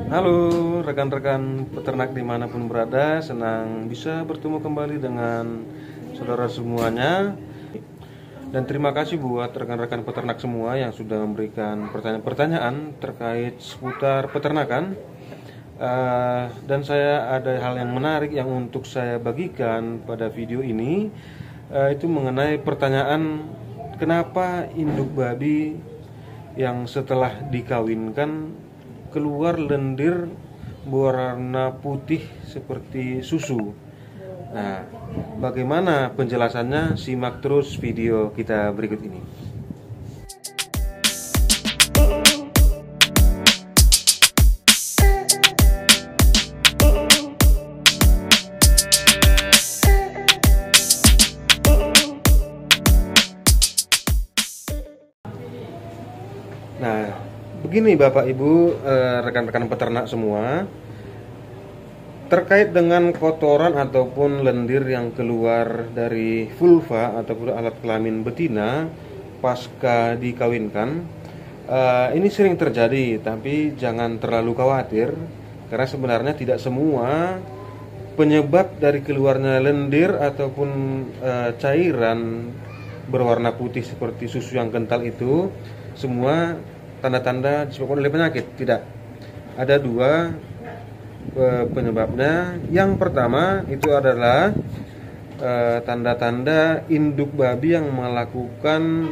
Halo rekan-rekan peternak dimanapun berada, senang bisa bertemu kembali dengan saudara semuanya. Dan terima kasih buat rekan-rekan peternak semua yang sudah memberikan pertanyaan-pertanyaan terkait seputar peternakan. Dan saya ada hal yang menarik yang untuk saya bagikan pada video ini, itu mengenai pertanyaan kenapa induk babi yang setelah dikawinkan keluar lendir berwarna putih seperti susu. Nah, bagaimana penjelasannya? Simak terus video kita berikut ini. Nah, begini Bapak Ibu, rekan-rekan peternak semua, terkait dengan kotoran ataupun lendir yang keluar dari vulva ataupun alat kelamin betina pasca dikawinkan, ini sering terjadi, tapi jangan terlalu khawatir karena sebenarnya tidak semua penyebab dari keluarnya lendir ataupun cairan berwarna putih seperti susu yang kental itu semua tanda-tanda disebabkan oleh penyakit. Tidak. Ada dua penyebabnya. Yang pertama itu adalah tanda-tanda induk babi yang melakukan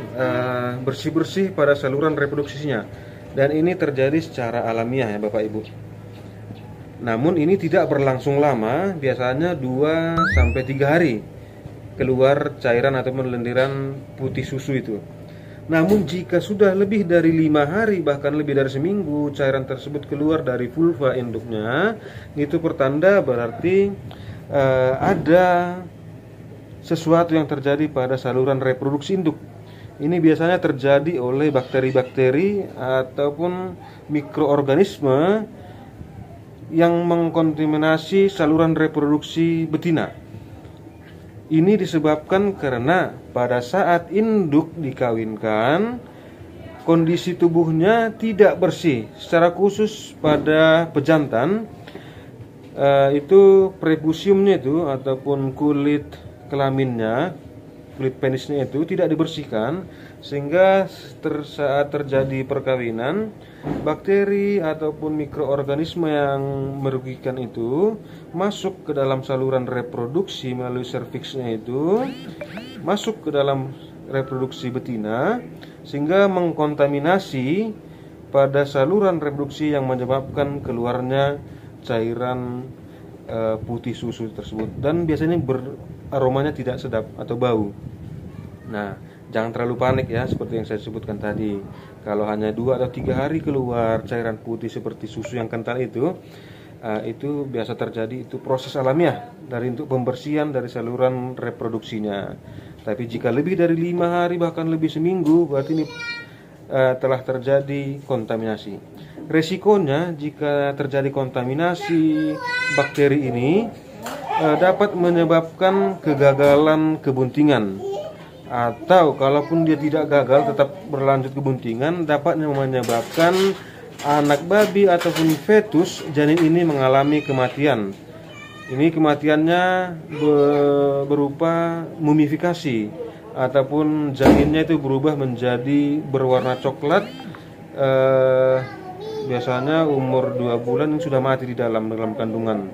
bersih-bersih pada saluran reproduksinya. Dan ini terjadi secara alamiah ya Bapak Ibu. Namun ini tidak berlangsung lama, biasanya 2-3 hari keluar cairan ataupun lendiran putih susu itu. Namun jika sudah lebih dari 5 hari bahkan lebih dari seminggu cairan tersebut keluar dari vulva induknya, itu pertanda berarti ada sesuatu yang terjadi pada saluran reproduksi induk. Ini biasanya terjadi oleh bakteri-bakteri ataupun mikroorganisme yang mengkontaminasi saluran reproduksi betina. Ini disebabkan karena pada saat induk dikawinkan, kondisi tubuhnya tidak bersih. Secara khusus pada pejantan, itu prepusiumnya itu ataupun kulit kelaminnya, kulit penisnya itu tidak dibersihkan, sehingga saat terjadi perkawinan, bakteri ataupun mikroorganisme yang merugikan itu masuk ke dalam saluran reproduksi melalui serviksnya itu, masuk ke dalam reproduksi betina, sehingga mengkontaminasi pada saluran reproduksi yang menyebabkan keluarnya cairan putih susu tersebut, dan biasanya aromanya tidak sedap atau bau. Nah, jangan terlalu panik ya, seperti yang saya sebutkan tadi. Kalau hanya 2 atau 3 hari keluar cairan putih seperti susu yang kental itu biasa terjadi, itu proses alamiah dari untuk pembersihan dari saluran reproduksinya. Tapi jika lebih dari 5 hari bahkan lebih seminggu, berarti ini telah terjadi kontaminasi. Resikonya jika terjadi kontaminasi bakteri ini dapat menyebabkan kegagalan kebuntingan, atau kalaupun dia tidak gagal tetap berlanjut kebuntingan, dapat menyebabkan anak babi ataupun fetus janin ini mengalami kematian. Ini kematiannya berupa mumifikasi ataupun janinnya itu berubah menjadi berwarna coklat, biasanya umur 2 bulan sudah mati di dalam kandungan,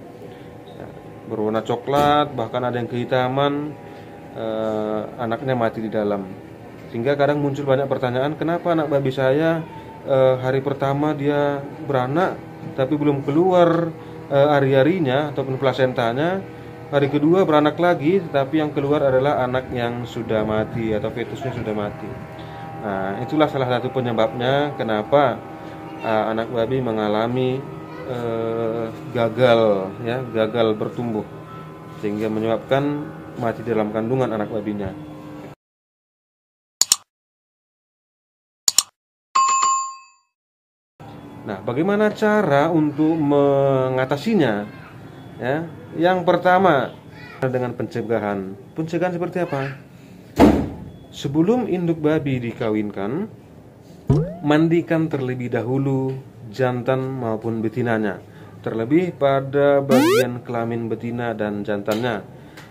berwarna coklat, bahkan ada yang kehitaman, anaknya mati di dalam. Sehingga kadang muncul banyak pertanyaan, kenapa anak babi saya hari pertama dia beranak tapi belum keluar ari-arinya ataupun plasentanya, hari kedua beranak lagi tetapi yang keluar adalah anak yang sudah mati atau fetusnya sudah mati. Nah, itulah salah satu penyebabnya kenapa anak babi mengalami gagal bertumbuh, sehingga menyebabkan mati dalam kandungan anak babinya. Nah, bagaimana cara untuk mengatasinya? Ya, yang pertama dengan pencegahan. Pencegahan seperti apa? Sebelum induk babi dikawinkan, mandikan terlebih dahulu jantan maupun betinanya, terlebih pada bagian kelamin betina dan jantannya,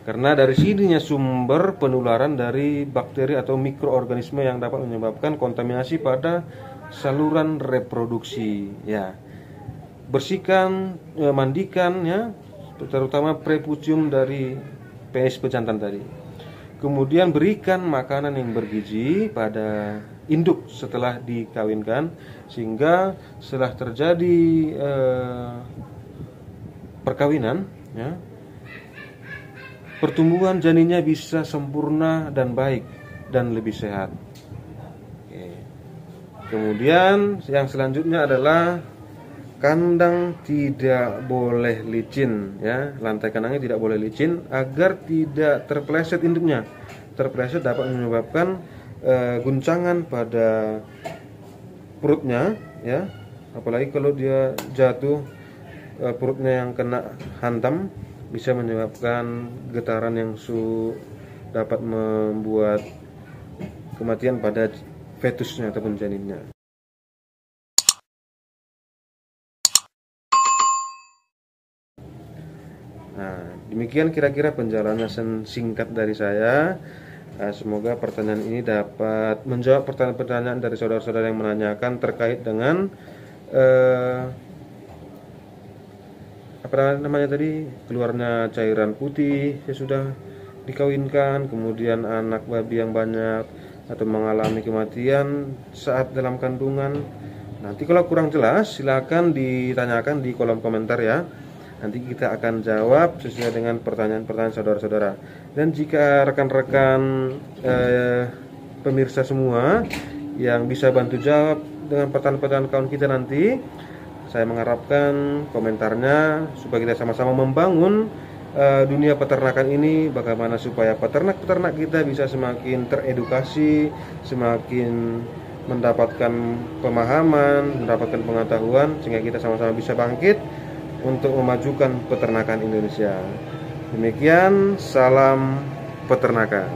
karena dari sininya sumber penularan dari bakteri atau mikroorganisme yang dapat menyebabkan kontaminasi pada saluran reproduksi. Ya, bersihkan, mandikan ya, terutama prepucium dari penis pejantan tadi. Kemudian berikan makanan yang bergizi pada induk setelah dikawinkan, sehingga setelah terjadi perkawinan ya, pertumbuhan janinnya bisa sempurna dan baik dan lebih sehat. Oke. Kemudian yang selanjutnya adalah kandang tidak boleh licin ya, lantai kandangnya tidak boleh licin agar tidak terpeleset induknya. Terpeleset dapat menyebabkan guncangan pada perutnya ya, apalagi kalau dia jatuh, perutnya yang kena hantam bisa menyebabkan getaran yang dapat membuat kematian pada fetusnya ataupun janinnya. Nah, demikian kira-kira penjelasan singkat dari saya. Semoga pertanyaan ini dapat menjawab pertanyaan-pertanyaan dari saudara-saudara yang menanyakan terkait dengan apa namanya tadi, keluarnya cairan putih sesudah dikawinkan, kemudian anak babi yang banyak atau mengalami kematian saat dalam kandungan. Nanti kalau kurang jelas silakan ditanyakan di kolom komentar ya. Nanti kita akan jawab sesuai dengan pertanyaan-pertanyaan saudara-saudara. Dan jika rekan-rekan pemirsa semua yang bisa bantu jawab dengan pertanyaan-pertanyaan kawan kita nanti, saya mengharapkan komentarnya supaya kita sama-sama membangun dunia peternakan ini, bagaimana supaya peternak-peternak kita bisa semakin teredukasi, semakin mendapatkan pemahaman, mendapatkan pengetahuan, sehingga kita sama-sama bisa bangkit untuk memajukan peternakan Indonesia. Demikian, salam peternakan.